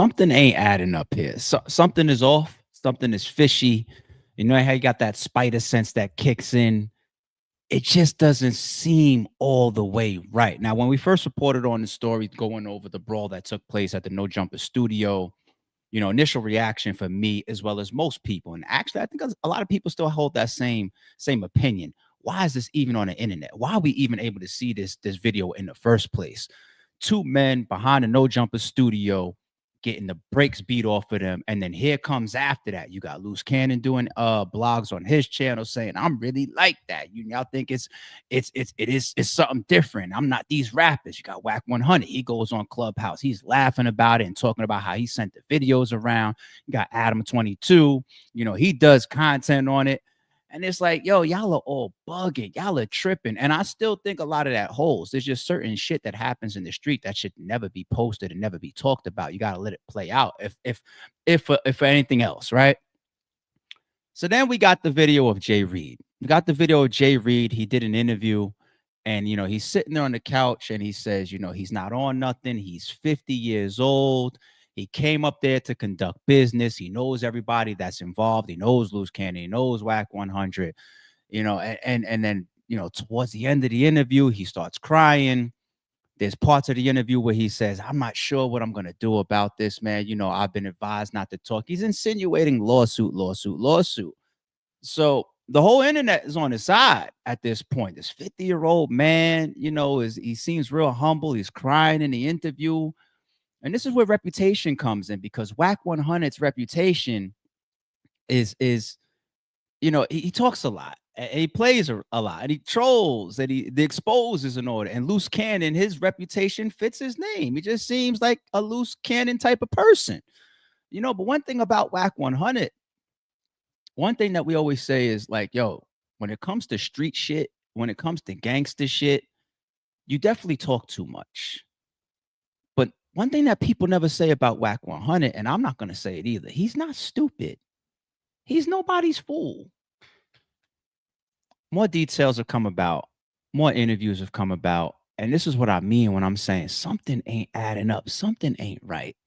Something ain't adding up here. Something is off. Something is fishy. You know how you got that spider sense that kicks in. It just doesn't seem all the way right. Now, when we first reported on the story going over the brawl that took place at the No Jumper studio, initial reaction for me as well as most people, and actually, I think a lot of people still hold that same opinion. Why is this even on the internet? Why are we even able to see this video in the first place? Two men behind the No Jumper studio getting the brakes beat off of them, and then here comes after that, you got Luce Cannon doing blogs on his channel saying, I'm really like that. Y'all think it's something different. I'm not these rappers. You got Wack 100, he goes on Clubhouse, he's laughing about it and talking about how he sent the videos around. You got Adam 22, he does content on it. And it's like, yo, y'all are all bugging. Y'all are tripping. And I still think a lot of that holds. There's just certain shit that happens in the street that should never be posted and never be talked about. You got to let it play out if for anything else, right? So then we got the video of Jay Reed. We got the video of Jay Reed. He did an interview and, he's sitting there on the couch and he says, he's not on nothing. He's 50 years old. He came up there to conduct business. He knows everybody that's involved. He knows Luce Cannon. He knows Wack 100. And then towards the end of the interview, he starts crying. There's parts of the interview where he says, I'm not sure what I'm gonna do about this, man. I've been advised not to talk. He's insinuating lawsuit. So the whole internet is on his side at this point. This 50-year-old man, he seems real humble. He's crying in the interview. And this is where reputation comes in, because Wack 100's reputation is he talks a lot, and he plays a lot, and he trolls, and the exposes in order. And Luce Cannon, his reputation fits his name. He just seems like a Luce Cannon type of person, But one thing about Wack 100, one thing that we always say is like, yo, when it comes to street shit, when it comes to gangster shit, you definitely talk too much. But one thing that people never say about Wack 100, and I'm not going to say it either, he's not stupid. He's nobody's fool. More details have come about. More interviews have come about. And this is what I mean when I'm saying something ain't adding up. Something ain't right.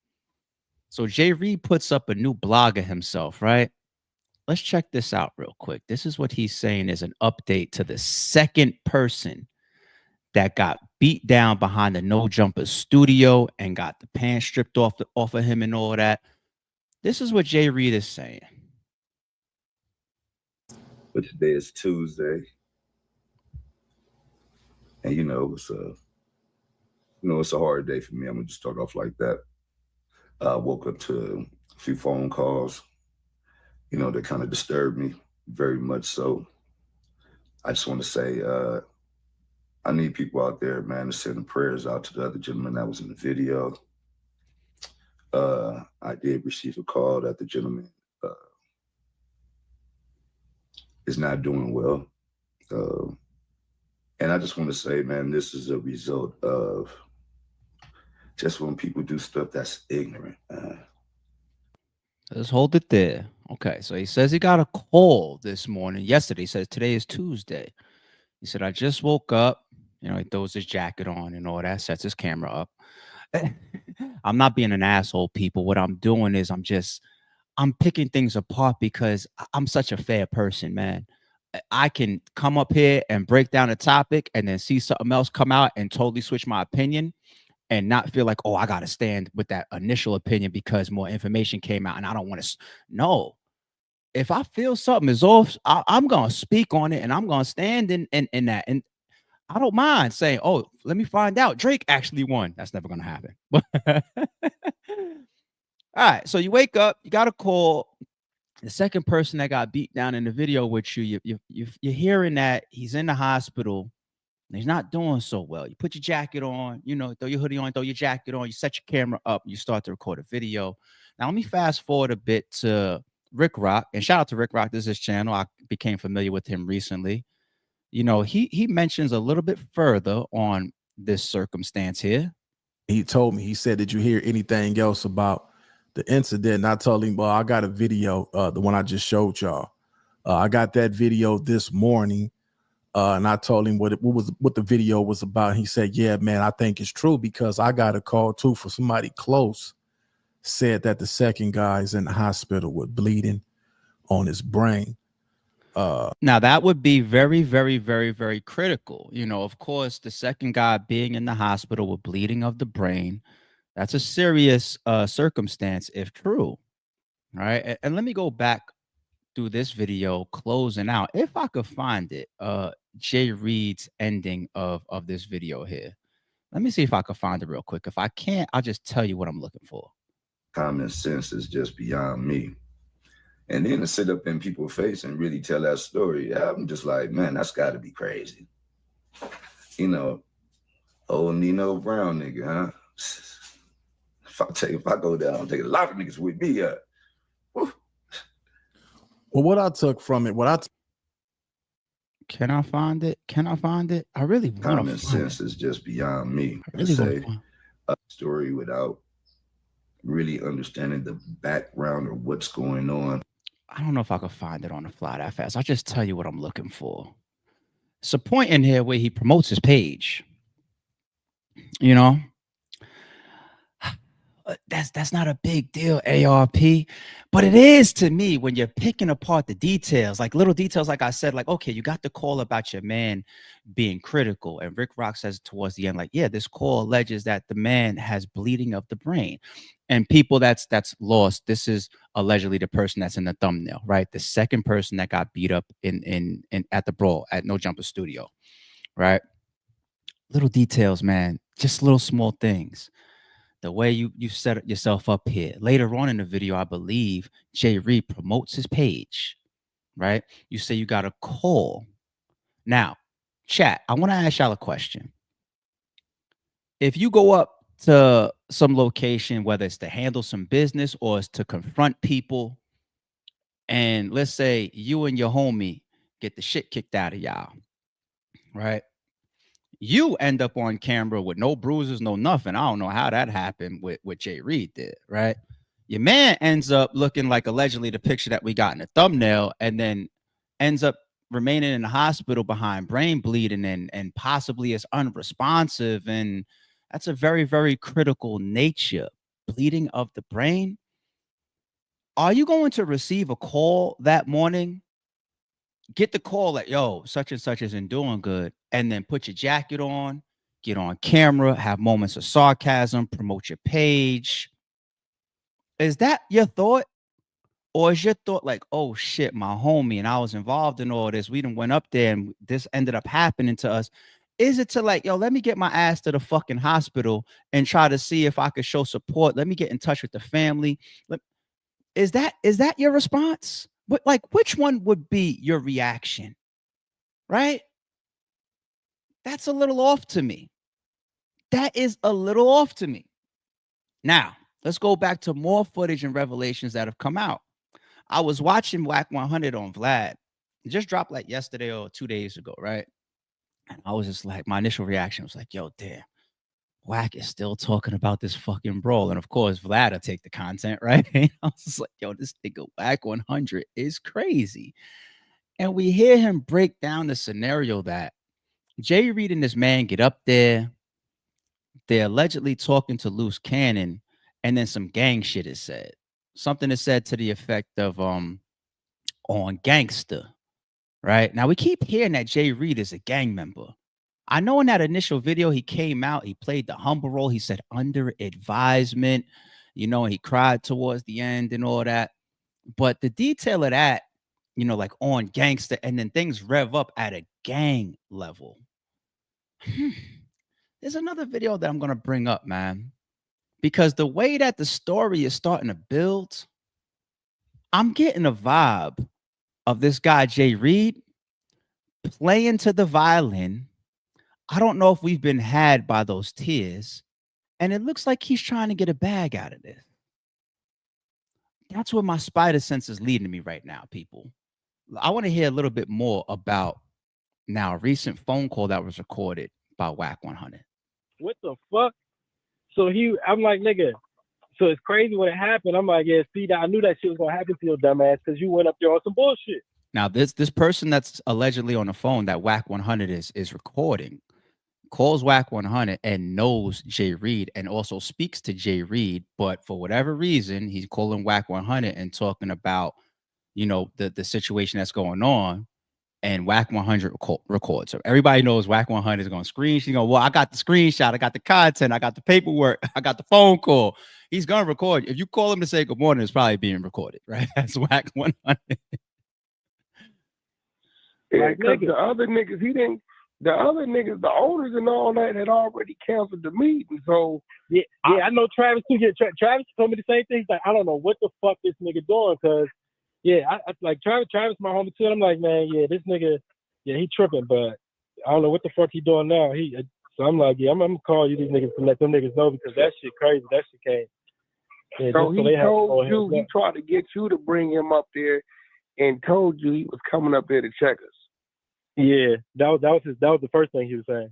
So Jay Reed puts up a new blog of himself, right? Let's check this out real quick. This is what he's saying is an update to the second person that got beat down behind the No Jumper studio and got the pants stripped off of him and all that. This is what Jay Reed is saying. But today is Tuesday, and it's a hard day for me. I'm gonna just start off like that. I woke up to a few phone calls, that kind of disturbed me very much. So I just want to say, I need people out there, man, to send the prayers out to the other gentleman that was in the video. I did receive a call that the gentleman is not doing well. And I just want to say, man, this is a result of just when people do stuff that's ignorant. Let's hold it there. Okay, so he says he got a call this morning. Yesterday, he says today is Tuesday. He said, I just woke up. He throws his jacket on and all that, sets his camera up. I'm not being an asshole, people. What I'm doing is I'm picking things apart because I'm such a fair person, man. I can come up here and break down a topic and then see something else come out and totally switch my opinion and not feel like, oh, I got to stand with that initial opinion because more information came out and I don't want to. No. If I feel something is off, I'm going to speak on it and I'm going to stand in that. And I don't mind saying, oh, let me find out. Drake actually won. That's never going to happen. All right. So you wake up, you got a call. The second person that got beat down in the video with you're hearing that he's in the hospital and he's not doing so well. You put your jacket on, throw your hoodie on, throw your jacket on, you set your camera up, you start to record a video. Now, let me fast forward a bit to Rick Rock, and shout out to Rick Rock. This is his channel. I became familiar with him recently. He mentions a little bit further on this circumstance here. He told me, he said, did you hear anything else about the incident? And I told him, well, I got a video, the one I just showed y'all. I got that video this morning. And I told him what the video was about. He said, yeah, man, I think it's true because I got a call too for somebody close said that the second guy is in the hospital with bleeding on his brain. Now that would be very, very, very, very critical. You know, of course, the second guy being in the hospital with bleeding of the brain, that's a serious circumstance if true. Right. And let me go back through this video closing out, if I could find it, Jay Reed's ending of this video here. Let me see if I can find it real quick. If I can't, I'll just tell you what I'm looking for. Common sense is just beyond me. And then to sit up in people's face and really tell that story, I'm just like, man, that's got to be crazy. You know, old Nino Brown nigga, huh? If I go down, I'll take a lot of niggas with me. Well, what I took from it, Can I find it? Can I find it? I really want to. Common sense is just beyond me. I really to say a story without really understanding the background of what's going on. I don't know if I could find it on the fly that fast. I'll just tell you what I'm looking for. It's a point in here where he promotes his page. You know, that's not a big deal, ARP, but it is to me when you're picking apart the details, like little details. Like I said, like, okay, you got the call about your man being critical, and Rick Rock says towards the end, like, yeah, this call alleges that the man has bleeding of the brain, and people that's lost. This is allegedly the person that's in the thumbnail, right? The second person that got beat up in at the brawl at No Jumper Studio, right? Little details, man, just little small things. The way you set yourself up here. Later on in the video, I believe Jay Reed promotes his page, right? You say you got a call. Now, chat, I want to ask y'all a question. If you go up to some location, whether it's to handle some business or it's to confront people, and let's say you and your homie get the shit kicked out of y'all, right? You end up on camera with no bruises, no nothing. I don't know how that happened with what Jay Reed did, right? Your man ends up looking like allegedly the picture that we got in the thumbnail, and then ends up remaining in the hospital behind brain bleeding and possibly is unresponsive. And that's a very, very critical nature. Bleeding of the brain. Are you going to receive a call that morning? Get the call like, yo, such and such isn't doing good, and then put your jacket on, get on camera, have moments of sarcasm, promote your page. Is that your thought? Or is your thought like, oh shit, my homie, and I was involved in all this. We done went up there and this ended up happening to us. Is it to like, yo, let me get my ass to the fucking hospital and try to see if I could show support? Let me get in touch with the family. Is that your response? But like, which one would be your reaction? Right? That's a little off to me. That is a little off to me. Now, let's go back to more footage and revelations that have come out. I was watching Wack 100 on Vlad. It just dropped like yesterday or 2 days ago, right? And I was just like, my initial reaction was like, yo, damn, Wack is still talking about this fucking brawl. And of course, Vlad will take the content, right? I was just like, yo, this nigga Wack 100 is crazy. And we hear him break down the scenario that Jay Reed and this man get up there. They're allegedly talking to Luce Cannon, and then some gang shit is said. Something is said to the effect of on gangster, right? Now we keep hearing that Jay Reed is a gang member. I know in that initial video he came out, he played the humble role. He said under advisement, you know, and he cried towards the end and all that. But the detail of that, you know, like on gangster, and then things rev up at a gang level. There's another video that I'm going to bring up, man, because the way that the story is starting to build, I'm getting a vibe of this guy, Jay Reed, playing to the violin. I don't know if we've been had by those tears, and it looks like he's trying to get a bag out of this. That's where my spider sense is leading me right now, people. I want to hear a little bit more about now a recent phone call that was recorded by Wack 100. What the fuck? So I'm like, nigga, so it's crazy when it happened. I'm like, yeah, see, I knew that shit was gonna happen to your dumb ass because you went up there on some bullshit. Now, this person that's allegedly on the phone that Wack 100 is recording calls Wack 100 and knows Jay Reed and also speaks to Jay Reed, but for whatever reason, he's calling Wack 100 and talking about, you know, the situation that's going on. And Wack 100 records. So everybody knows Wack 100 is going to screenshot. You know, well, I got the screenshot, I got the content, I got the paperwork, I got the phone call. He's going to record. If you call him to say good morning, it's probably being recorded, right? That's Wack 100. Yeah, because the other niggas, the owners and all that had already canceled the meeting. So I know Travis too. Yeah, Travis told me the same thing. He's like, I don't know what the fuck this nigga doing, because I like Travis, my homie too. And I'm like, man, this nigga, he tripping, but I don't know what the fuck he doing now. So I'm like, I'm gonna call you these niggas to let them niggas know, because that shit crazy. That shit can't. Yeah, so he told you, he tried to get you to bring him up there, and told you he was coming up there to check us. Yeah, that was the first thing he was saying.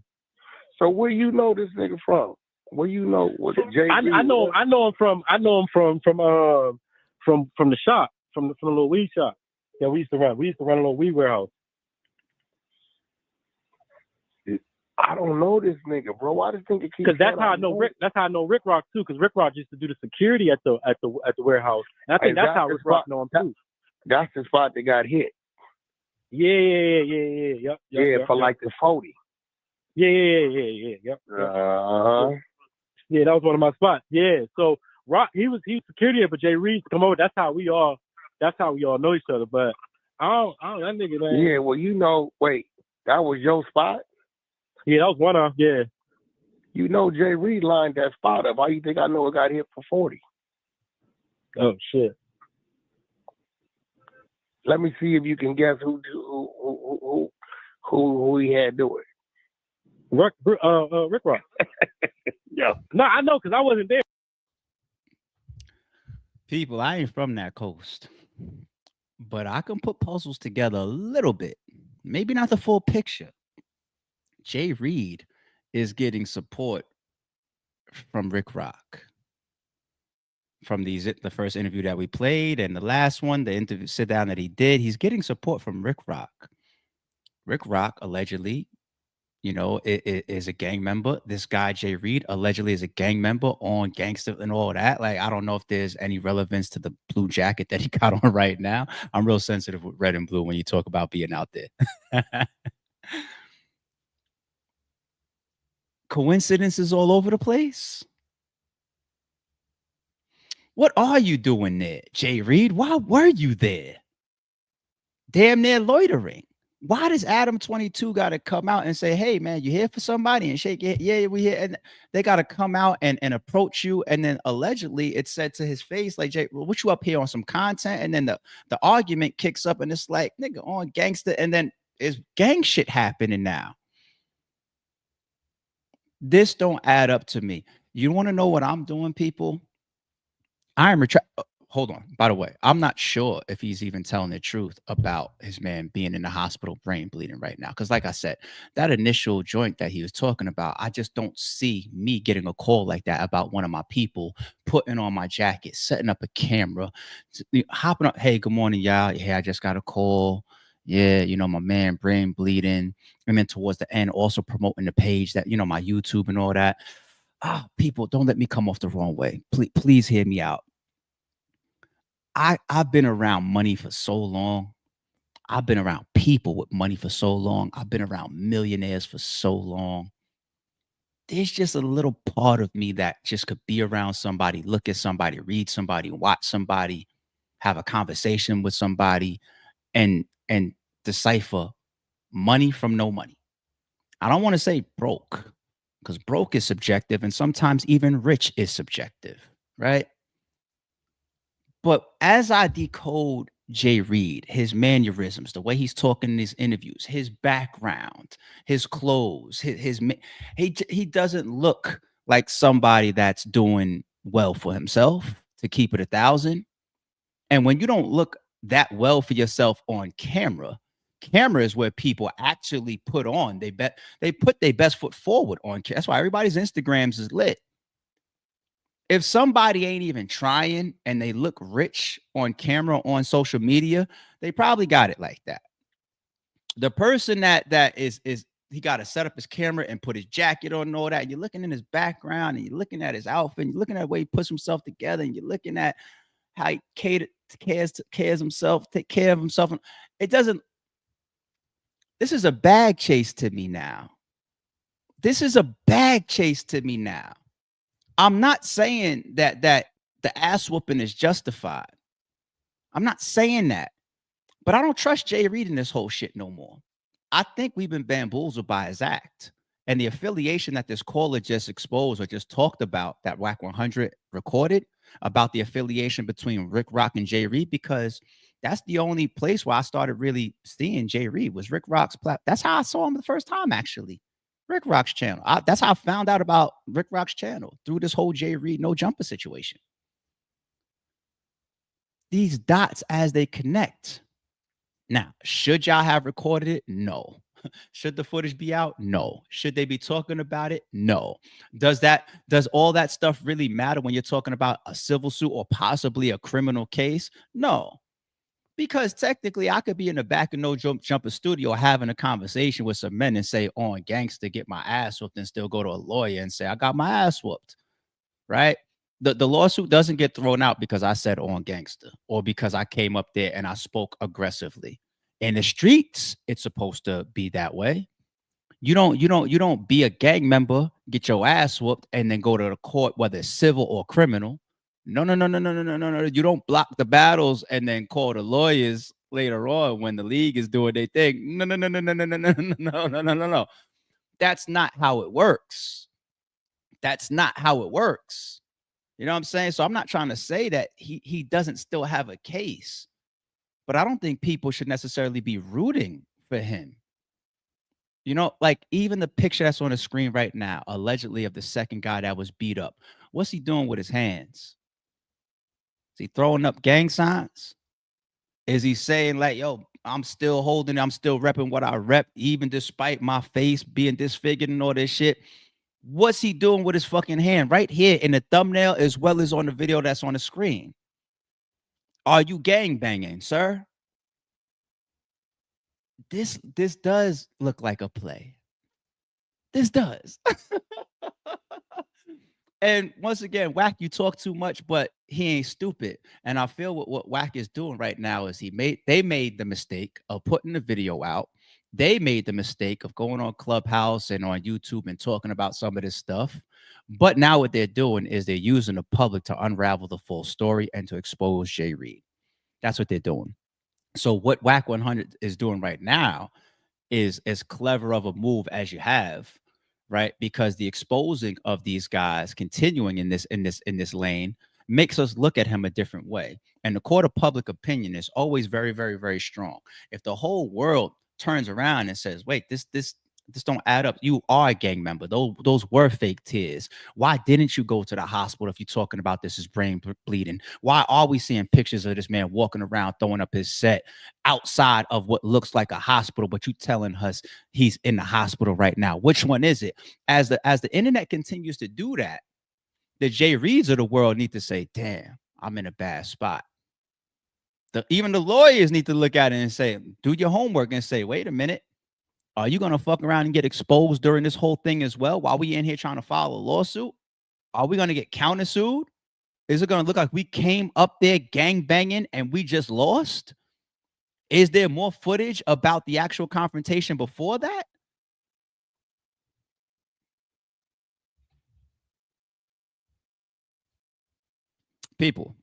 So where you know this nigga from? Where you know what Jay? I know him from the shop, from the little weed shop that we used to run. We used to run a little weed warehouse. I don't know this nigga, bro. I just think it keeps. Because that's how I know Rick. That's how I know Rick Rock too. Because Rick Rock used to do the security at the warehouse, and I think that's how Rick Rock know him too. That's the spot that got hit. Yeah. Yep, for like the 40. Yeah. Yep. Yeah, that was one of my spots. Yeah. So Rock, he was security for Jay Reed to come over. That's how we all know each other. But I don't that nigga, man. Yeah, well, you know, wait, that was your spot? Yeah, that was one of, yeah. You know Jay Reed lined that spot up. Why you think I know it got hit for 40? Oh shit. Let me see if you can guess who he had do it. Rick Rock. Yeah. No, I know, because I wasn't there. People, I ain't from that coast, but I can put puzzles together a little bit. Maybe not the full picture. Jay Reed is getting support from Rick Rock. From the first interview that we played and the last one, the interview sit down that he did, he's getting support from Rick Rock. Rick Rock allegedly, you know, is a gang member. This guy, Jay Reed, allegedly is a gang member on Gangsta and all that. Like, I don't know if there's any relevance to the blue jacket that he got on right now. I'm real sensitive with red and blue when you talk about being out there. Coincidences all over the place. What are you doing there, Jay Reed? Why were you there? Damn near loitering. Why does Adam 22 got to come out and say, hey, man, you here for somebody, and shake your head? Yeah, we here. And they got to come out and approach you. And then allegedly it said to his face, like, Jay, what you up here on some content? And then the argument kicks up and it's like, nigga, on Gangsta. And then is gang shit happening now. This don't add up to me. You want to know what I'm doing, people? Hold on. By the way, I'm not sure if he's even telling the truth about his man being in the hospital, brain bleeding right now. Because like I said, that initial joint that he was talking about, I just don't see me getting a call like that about one of my people putting on my jacket, setting up a camera, hopping up. Hey, good morning, y'all. Hey, I just got a call. Yeah, you know, my man, brain bleeding. And then towards the end, also promoting the page that, you know, my YouTube and all that. People, don't let me come off the wrong way. Please hear me out. I've been around money for so long. I've been around people with money for so long. I've been around millionaires for so long. There's just a little part of me that just could be around somebody, look at somebody, read somebody, watch somebody, have a conversation with somebody, and decipher money from no money. I don't want to say broke, because broke is subjective, and sometimes even rich is subjective, right? But as I decode Jay Reed, his mannerisms, the way he's talking in his interviews, his background, his clothes, he doesn't look like somebody that's doing well for himself, to keep it 1,000. And when you don't look that well for yourself on camera is where people actually put on. They put their best foot forward on. That's why everybody's Instagrams is lit. If somebody ain't even trying and they look rich on camera on social media, they probably got it like that. The person that is he got to set up his camera and put his jacket on and all that. And you're looking in his background and you're looking at his outfit. And you're looking at the way he puts himself together. And you're looking at how he cares himself, take care of himself. It doesn't. This is a bag chase to me now. This is a bag chase to me now. I'm not saying that the ass whooping is justified. I'm not saying that. But I don't trust Jay Reed in this whole shit no more. I think we've been bamboozled by his act. And the affiliation that this caller just exposed or just talked about, that Wack 100 recorded, about the affiliation between Rick Rock and Jay Reed, because that's the only place where I started really seeing Jay Reed was Rick Rock's platform. That's how I saw him the first time, actually. Rick Rock's channel. That's how I found out about Rick Rock's channel, through this whole Jay Reed no jumper situation. These dots as they connect. Now, should y'all have recorded it? No. Should the footage be out? No. Should they be talking about it? No. Does all that stuff really matter when you're talking about a civil suit or possibly a criminal case? No. Because technically I could be in the back of No Jumper studio having a conversation with some men and say, on gangster, get my ass whooped, and still go to a lawyer and say, I got my ass whooped. Right? The lawsuit doesn't get thrown out because I said on gangster or because I came up there and I spoke aggressively. In the streets, it's supposed to be that way. You don't be a gang member, get your ass whooped, and then go to the court, whether it's civil or criminal. No. You don't block the battles and then call the lawyers later on when the league is doing their thing. No. That's not how it works. That's not how it works. You know what I'm saying? So I'm not trying to say that he doesn't still have a case, but I don't think people should necessarily be rooting for him. You know, like even the picture that's on the screen right now, allegedly of the second guy that was beat up. What's he doing with his hands? Is he throwing up gang signs? Is he saying like, yo, I'm still holding, I'm still repping what I rep, even despite my face being disfigured and all this shit? What's he doing with his fucking hand right here in the thumbnail as well as on the video that's on the screen? Are you gang banging, sir? This does look like a play. This does. And once again, Wack, you talk too much, but he ain't stupid. And I feel what Wack is doing right now is they made the mistake of putting the video out. They made the mistake of going on Clubhouse and on YouTube and talking about some of this stuff. But now what they're doing is they're using the public to unravel the full story and to expose Jay Reed. That's what they're doing. So what Wack 100 is doing right now is as clever of a move as you have, right? Because the exposing of these guys continuing in this lane makes us look at him a different way. And the court of public opinion is always very, very, very strong. If the whole world turns around and says, wait, this don't add up. You are a gang member. Those were fake tears. Why didn't you go to the hospital if you're talking about this is brain bleeding? Why are we seeing pictures of this man walking around throwing up his set outside of what looks like a hospital, but you telling us he's in the hospital right now? Which one is it? As the internet continues to do that, the Jay Reeds of the world need to say, damn, I'm in a bad spot. Even the lawyers need to look at it and say, do your homework and say, wait a minute. Are you going to fuck around and get exposed during this whole thing as well while we in here trying to file a lawsuit? Are we going to get countersued? Is it going to look like we came up there gang banging and we just lost? Is there more footage about the actual confrontation before that? People,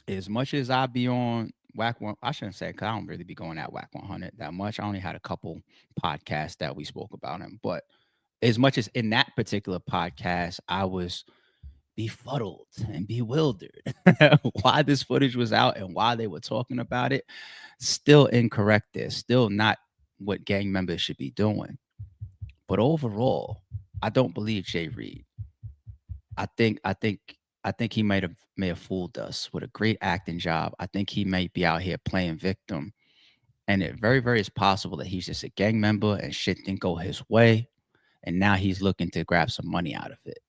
as much as I be on Wack 1, I shouldn't say, because I don't really be going at Wack 100 that much. I only had a couple podcasts that we spoke about him. But as much as in that particular podcast, I was befuddled and bewildered why this footage was out and why they were talking about it. Still incorrect there. Still not what gang members should be doing. But overall, I don't believe Jay Reed. I think he may have fooled us with a great acting job. I think he may be out here playing victim. And it very, very is possible that he's just a gang member and shit didn't go his way. And now he's looking to grab some money out of it.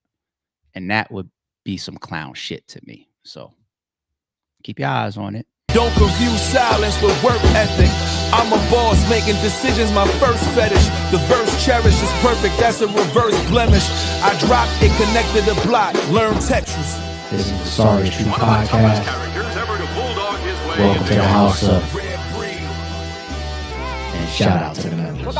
And that would be some clown shit to me. So keep your eyes on it. Don't confuse silence with work ethic. I'm a boss, making decisions my first fetish. The verse cherished is perfect, that's a reverse blemish. I dropped it, connected the block, learn Tetris. This is the Sorry True Podcast. Welcome to the house of. And shout out to the members.